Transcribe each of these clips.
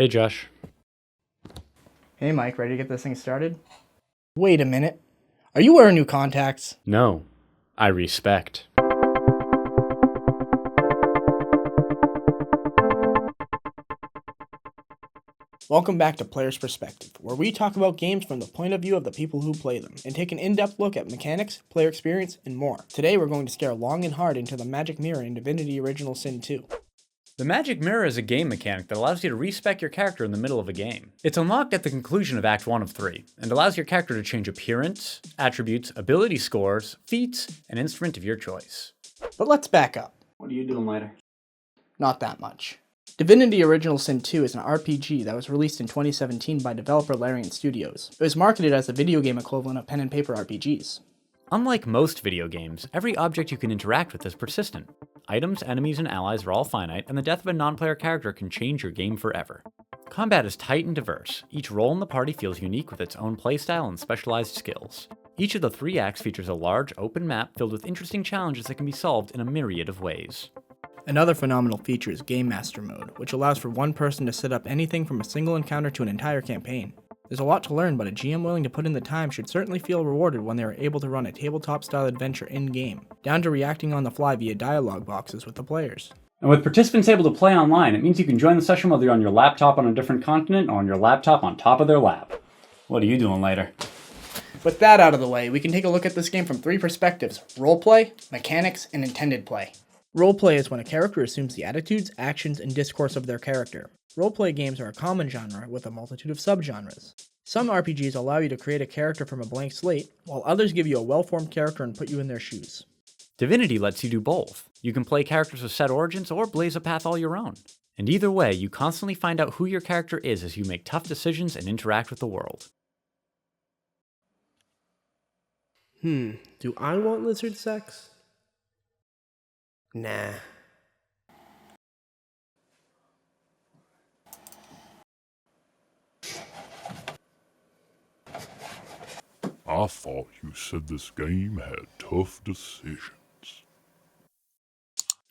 Hey, Josh. Hey Mike, ready to get this thing started? Wait a minute. Are you wearing new contacts? No, I respect. Welcome back to Player's Perspective, where we talk about games from the point of view of the people who play them, and take an in-depth look at mechanics, player experience, and more. Today we're going to stare long and hard into the magic mirror in Divinity Original Sin 2. The magic mirror is a game mechanic that allows you to respec your character in the middle of a game. It's unlocked at the conclusion of Act 1 of 3, and allows your character to change appearance, attributes, ability scores, feats, and instrument of your choice. But let's back up. What are you doing later? Not that much. Divinity Original Sin 2 is an RPG that was released in 2017 by developer Larian Studios. It was marketed as the video game equivalent of pen and paper RPGs. Unlike most video games, every object you can interact with is persistent. Items, enemies, and allies are all finite, and the death of a non-player character can change your game forever. Combat is tight and diverse. Each role in the party feels unique with its own playstyle and specialized skills. Each of the 3 acts features a large, open map filled with interesting challenges that can be solved in a myriad of ways. Another phenomenal feature is Game Master Mode, which allows for one person to set up anything from a single encounter to an entire campaign. There's a lot to learn, but a GM willing to put in the time should certainly feel rewarded when they are able to run a tabletop-style adventure in-game, down to reacting on the fly via dialogue boxes with the players. And with participants able to play online, it means you can join the session whether you're on your laptop on a different continent or on your laptop on top of their lap. What are you doing later? With that out of the way, we can take a look at this game from 3 perspectives: roleplay, mechanics, and intended play. Roleplay is when a character assumes the attitudes, actions, and discourse of their character. Roleplay games are a common genre with a multitude of subgenres. Some RPGs allow you to create a character from a blank slate, while others give you a well-formed character and put you in their shoes. Divinity lets you do both. You can play characters with set origins or blaze a path all your own. And either way, you constantly find out who your character is as you make tough decisions and interact with the world. Do I want lizard sex? Nah. I thought you said this game had tough decisions.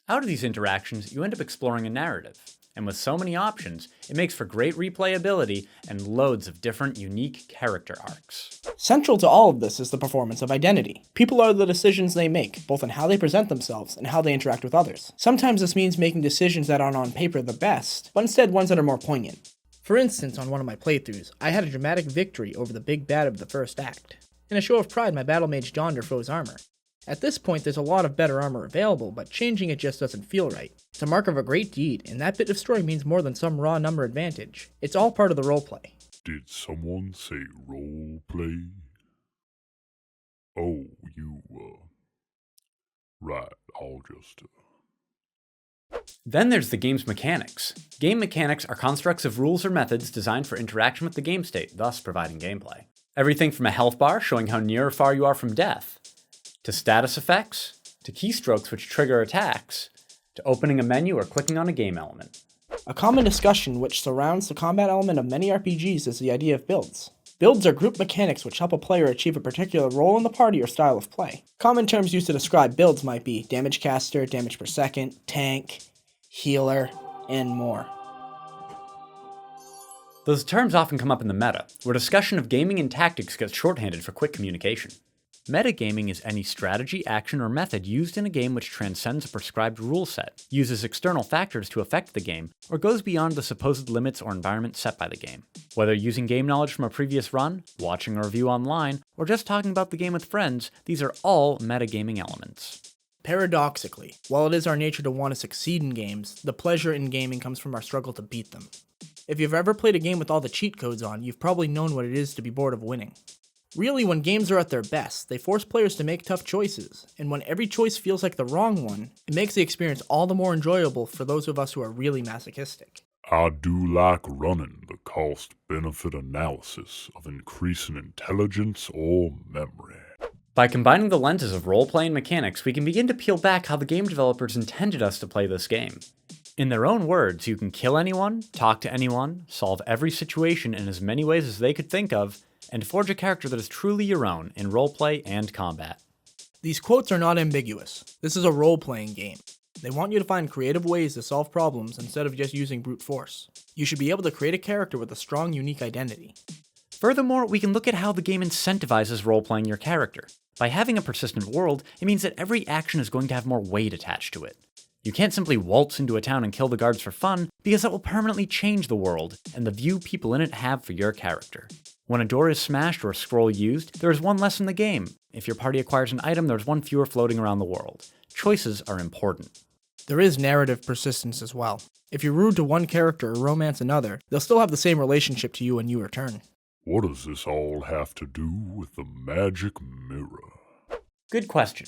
Out of these interactions, you end up exploring a narrative. And with so many options, it makes for great replayability and loads of different, unique character arcs. Central to all of this is the performance of identity. People are the decisions they make, both in how they present themselves and how they interact with others. Sometimes this means making decisions that aren't on paper the best, but instead ones that are more poignant. For instance, on one of my playthroughs, I had a dramatic victory over the big bad of the first act. In a show of pride, my battle mage donned her foe's armor. At this point, there's a lot of better armor available, but changing it just doesn't feel right. It's a mark of a great deed, and that bit of story means more than some raw number advantage. It's all part of the roleplay. Did someone say role play? Oh, right, I'll just, Then there's the game's mechanics. Game mechanics are constructs of rules or methods designed for interaction with the game state, thus providing gameplay. Everything from a health bar showing how near or far you are from death, to status effects, to keystrokes which trigger attacks, to opening a menu or clicking on a game element. A common discussion which surrounds the combat element of many RPGs is the idea of builds. Builds are group mechanics which help a player achieve a particular role in the party or style of play. Common terms used to describe builds might be damage caster, damage per second, tank, healer, and more. Those terms often come up in the meta, where discussion of gaming and tactics gets shorthanded for quick communication. Metagaming is any strategy, action, or method used in a game which transcends a prescribed rule set, uses external factors to affect the game, or goes beyond the supposed limits or environment set by the game. Whether using game knowledge from a previous run, watching a review online, or just talking about the game with friends, these are all metagaming elements. Paradoxically, while it is our nature to want to succeed in games, the pleasure in gaming comes from our struggle to beat them. If you've ever played a game with all the cheat codes on, you've probably known what it is to be bored of winning. Really, when games are at their best, they force players to make tough choices, and when every choice feels like the wrong one, it makes the experience all the more enjoyable for those of us who are really masochistic. I do like running the cost-benefit analysis of increasing intelligence or memory. By combining the lenses of roleplay and mechanics, we can begin to peel back how the game developers intended us to play this game. In their own words, you can kill anyone, talk to anyone, solve every situation in as many ways as they could think of, and forge a character that is truly your own in roleplay and combat. These quotes are not ambiguous. This is a role-playing game. They want you to find creative ways to solve problems instead of just using brute force. You should be able to create a character with a strong, unique identity. Furthermore, we can look at how the game incentivizes role-playing your character. By having a persistent world, it means that every action is going to have more weight attached to it. You can't simply waltz into a town and kill the guards for fun, because that will permanently change the world and the view people in it have for your character. When a door is smashed or a scroll used, there is one less in the game. If your party acquires an item, there's one fewer floating around the world. Choices are important. There is narrative persistence as well. If you're rude to one character or romance another, they'll still have the same relationship to you when you return. What does this all have to do with the magic mirror? Good question.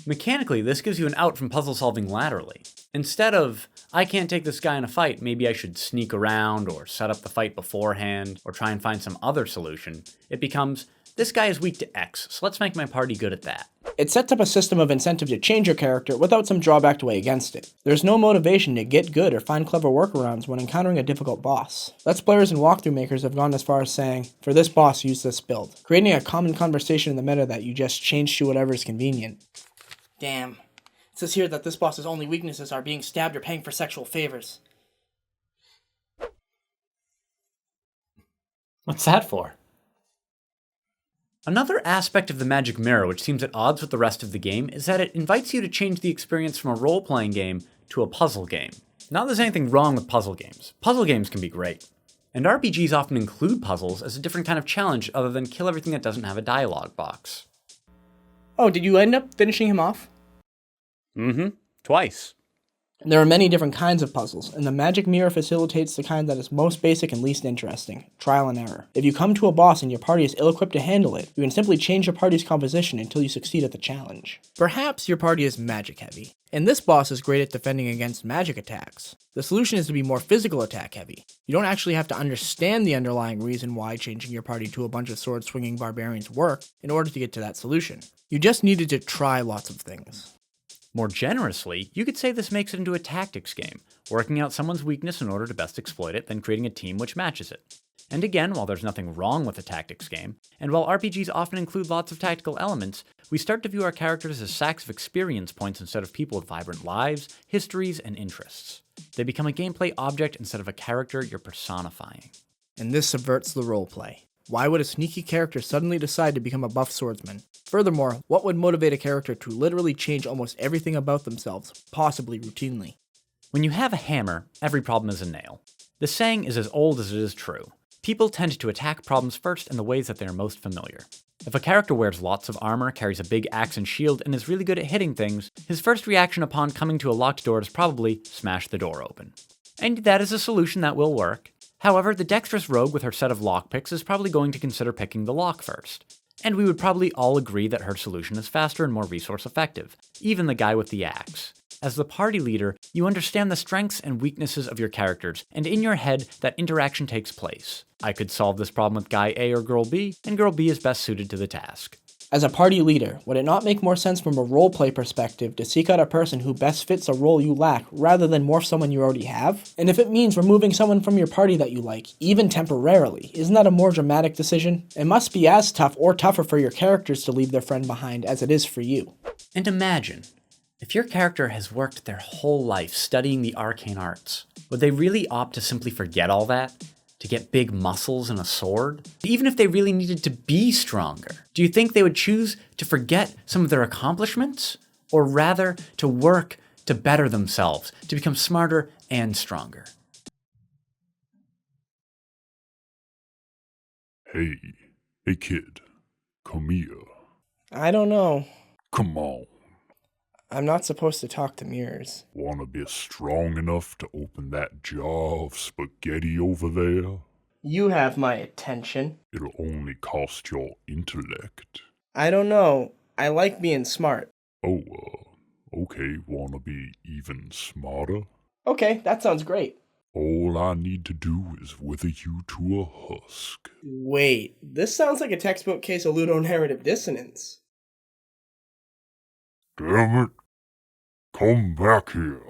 Mechanically, this gives you an out from puzzle solving laterally. Instead of, I can't take this guy in a fight, maybe I should sneak around or set up the fight beforehand or try and find some other solution, it becomes, this guy is weak to X, so let's make my party good at that. It sets up a system of incentive to change your character without some drawback to weigh against it. There's no motivation to get good or find clever workarounds when encountering a difficult boss. Let's players and walkthrough makers have gone as far as saying, for this boss, use this build, creating a common conversation in the meta that you just change to whatever is convenient. Damn. It says here that this boss's only weaknesses are being stabbed or paying for sexual favors. What's that for? Another aspect of the magic mirror which seems at odds with the rest of the game is that it invites you to change the experience from a role-playing game to a puzzle game. Not that there's anything wrong with puzzle games. Puzzle games can be great. And RPGs often include puzzles as a different kind of challenge other than kill everything that doesn't have a dialogue box. Oh, did you end up finishing him off? Twice. There are many different kinds of puzzles, and the magic mirror facilitates the kind that is most basic and least interesting, trial and error. If you come to a boss and your party is ill-equipped to handle it, you can simply change your party's composition until you succeed at the challenge. Perhaps your party is magic heavy, and this boss is great at defending against magic attacks. The solution is to be more physical attack heavy. You don't actually have to understand the underlying reason why changing your party to a bunch of sword-swinging barbarians work in order to get to that solution. You just needed to try lots of things. More generously, you could say this makes it into a tactics game, working out someone's weakness in order to best exploit it, then creating a team which matches it. And again, while there's nothing wrong with a tactics game, and while RPGs often include lots of tactical elements, we start to view our characters as sacks of experience points instead of people with vibrant lives, histories, and interests. They become a gameplay object instead of a character you're personifying. And this subverts the roleplay. Why would a sneaky character suddenly decide to become a buff swordsman? Furthermore, what would motivate a character to literally change almost everything about themselves, possibly routinely? When you have a hammer, every problem is a nail. The saying is as old as it is true. People tend to attack problems first in the ways that they are most familiar. If a character wears lots of armor, carries a big axe and shield, and is really good at hitting things, his first reaction upon coming to a locked door is probably smash the door open. And that is a solution that will work. However, the dexterous rogue with her set of lockpicks is probably going to consider picking the lock first. And we would probably all agree that her solution is faster and more resource effective, even the guy with the axe. As the party leader, you understand the strengths and weaknesses of your characters, and in your head, that interaction takes place. I could solve this problem with guy A or girl B, and girl B is best suited to the task. As a party leader, would it not make more sense from a roleplay perspective to seek out a person who best fits a role you lack rather than morph someone you already have? And if it means removing someone from your party that you like, even temporarily, isn't that a more dramatic decision? It must be as tough or tougher for your characters to leave their friend behind as it is for you. And imagine, if your character has worked their whole life studying the arcane arts, would they really opt to simply forget all that? To get big muscles and a sword? Even if they really needed to be stronger, do you think they would choose to forget some of their accomplishments? Or rather, to work to better themselves, to become smarter and stronger? Hey kid, come here. I don't know. Come on. I'm not supposed to talk to mirrors. Wanna be strong enough to open that jar of spaghetti over there? You have my attention. It'll only cost your intellect. I don't know. I like being smart. Oh, okay, wanna be even smarter? Okay, that sounds great. All I need to do is wither you to a husk. Wait, this sounds like a textbook case of ludonarrative dissonance. Damn it. Come back here.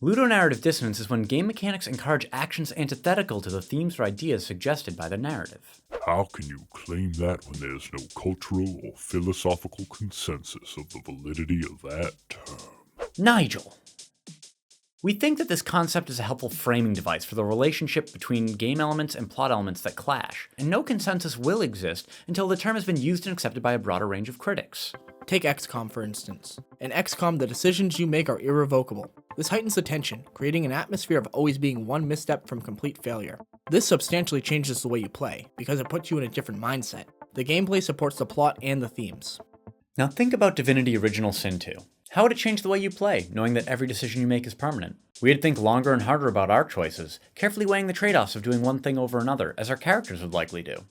Ludonarrative dissonance is when game mechanics encourage actions antithetical to the themes or ideas suggested by the narrative. How can you claim that when there's no cultural or philosophical consensus of the validity of that term? Nigel. We think that this concept is a helpful framing device for the relationship between game elements and plot elements that clash, and no consensus will exist until the term has been used and accepted by a broader range of critics. Take XCOM for instance. In XCOM, the decisions you make are irrevocable. This heightens the tension, creating an atmosphere of always being one misstep from complete failure. This substantially changes the way you play, because it puts you in a different mindset. The gameplay supports the plot and the themes. Now think about Divinity Original Sin 2. How would it change the way you play, knowing that every decision you make is permanent? We'd think longer and harder about our choices, carefully weighing the trade-offs of doing one thing over another, as our characters would likely do.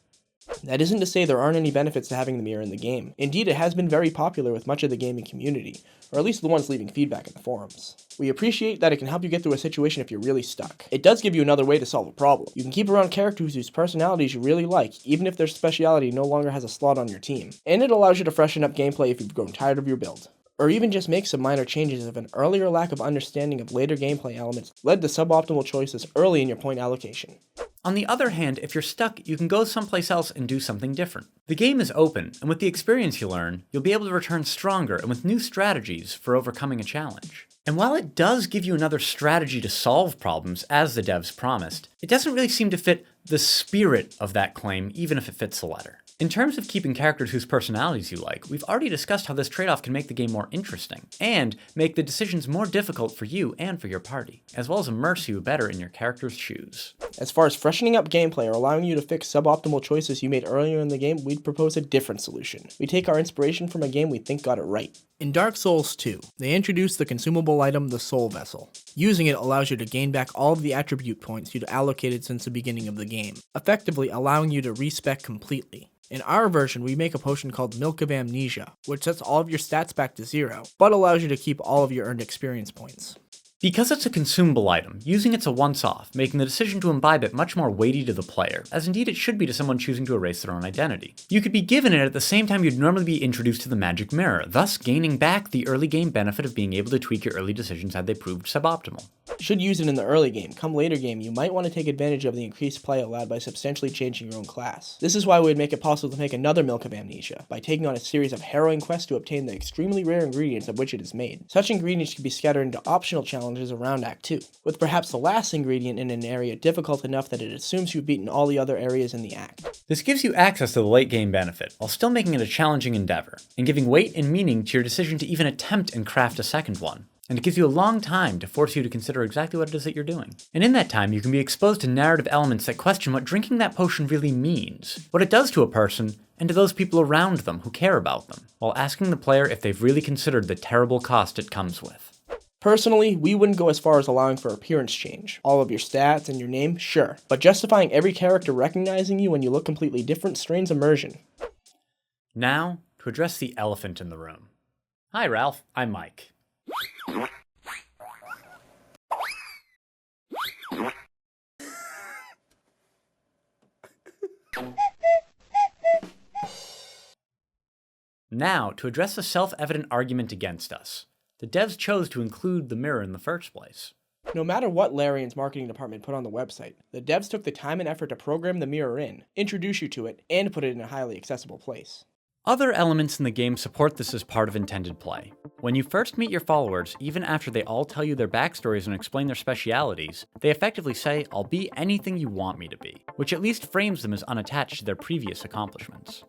That isn't to say there aren't any benefits to having the mirror in the game. Indeed, it has been very popular with much of the gaming community, or at least the ones leaving feedback in the forums. We appreciate that it can help you get through a situation if you're really stuck. It does give you another way to solve a problem. You can keep around characters whose personalities you really like, even if their speciality no longer has a slot on your team. And it allows you to freshen up gameplay if you've grown tired of your build. Or even just make some minor changes if an earlier lack of understanding of later gameplay elements led to suboptimal choices early in your point allocation. On the other hand, if you're stuck, you can go someplace else and do something different. The game is open, and with the experience you learn, you'll be able to return stronger and with new strategies for overcoming a challenge. And while it does give you another strategy to solve problems, as the devs promised, it doesn't really seem to fit the spirit of that claim, even if it fits the letter. In terms of keeping characters whose personalities you like, we've already discussed how this trade-off can make the game more interesting, and make the decisions more difficult for you and for your party, as well as immerse you better in your character's shoes. As far as freshening up gameplay or allowing you to fix suboptimal choices you made earlier in the game, we'd propose a different solution. We take our inspiration from a game we think got it right. In Dark Souls 2, they introduced the consumable item, the Soul Vessel. Using it allows you to gain back all of the attribute points you'd allocated since the beginning of the game, effectively allowing you to respec completely. In our version, we make a potion called Milk of Amnesia, which sets all of your stats back to 0, but allows you to keep all of your earned experience points. Because it's a consumable item, using it's a once-off, making the decision to imbibe it much more weighty to the player, as indeed it should be to someone choosing to erase their own identity. You could be given it at the same time you'd normally be introduced to the magic mirror, thus gaining back the early game benefit of being able to tweak your early decisions had they proved suboptimal. Should use it in the early game. Come later game, you might want to take advantage of the increased play allowed by substantially changing your own class. This is why we would make it possible to make another Milk of Amnesia, by taking on a series of harrowing quests to obtain the extremely rare ingredients of which it is made. Such ingredients can be scattered into optional challenges around Act 2, with perhaps the last ingredient in an area difficult enough that it assumes you've beaten all the other areas in the act. This gives you access to the late game benefit, while still making it a challenging endeavor, and giving weight and meaning to your decision to even attempt and craft a second one. And it gives you a long time to force you to consider exactly what it is that you're doing. And in that time, you can be exposed to narrative elements that question what drinking that potion really means, what it does to a person, and to those people around them who care about them, while asking the player if they've really considered the terrible cost it comes with. Personally, we wouldn't go as far as allowing for appearance change. All of your stats and your name, sure. But justifying every character recognizing you when you look completely different strains immersion. Now, to address the elephant in the room. Hi Ralph, I'm Mike. Now, to address the self-evident argument against us. The devs chose to include the mirror in the first place. No matter what Larian's marketing department put on the website, the devs took the time and effort to program the mirror in, introduce you to it, and put it in a highly accessible place. Other elements in the game support this as part of intended play. When you first meet your followers, even after they all tell you their backstories and explain their specialities, they effectively say, "I'll be anything you want me to be," which at least frames them as unattached to their previous accomplishments.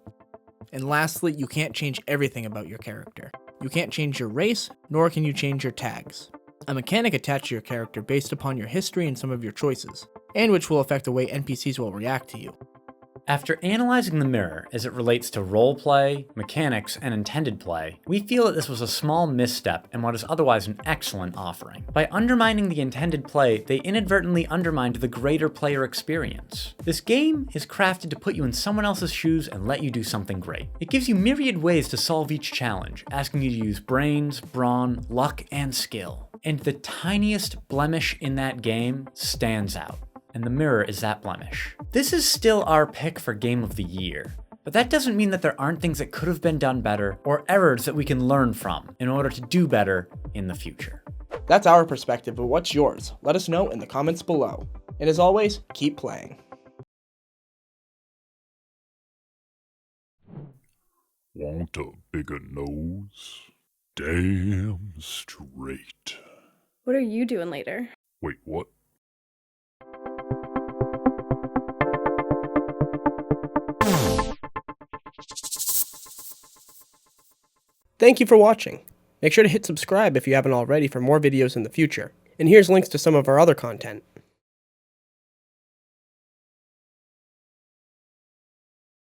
And lastly, you can't change everything about your character. You can't change your race, nor can you change your tags. A mechanic attached to your character based upon your history and some of your choices, and which will affect the way NPCs will react to you. After analyzing the mirror as it relates to roleplay, mechanics, and intended play, we feel that this was a small misstep in what is otherwise an excellent offering. By undermining the intended play, they inadvertently undermined the greater player experience. This game is crafted to put you in someone else's shoes and let you do something great. It gives you myriad ways to solve each challenge, asking you to use brains, brawn, luck, and skill. And the tiniest blemish in that game stands out. And the mirror is that blemish. This is still our pick for Game of the Year, but that doesn't mean that there aren't things that could have been done better or errors that we can learn from in order to do better in the future. That's our perspective, but what's yours? Let us know in the comments below. And as always, keep playing. Want a bigger nose? Damn straight. What are you doing later? Wait, what? Thank you for watching. Make sure to hit subscribe if you haven't already for more videos in the future. And here's links to some of our other content.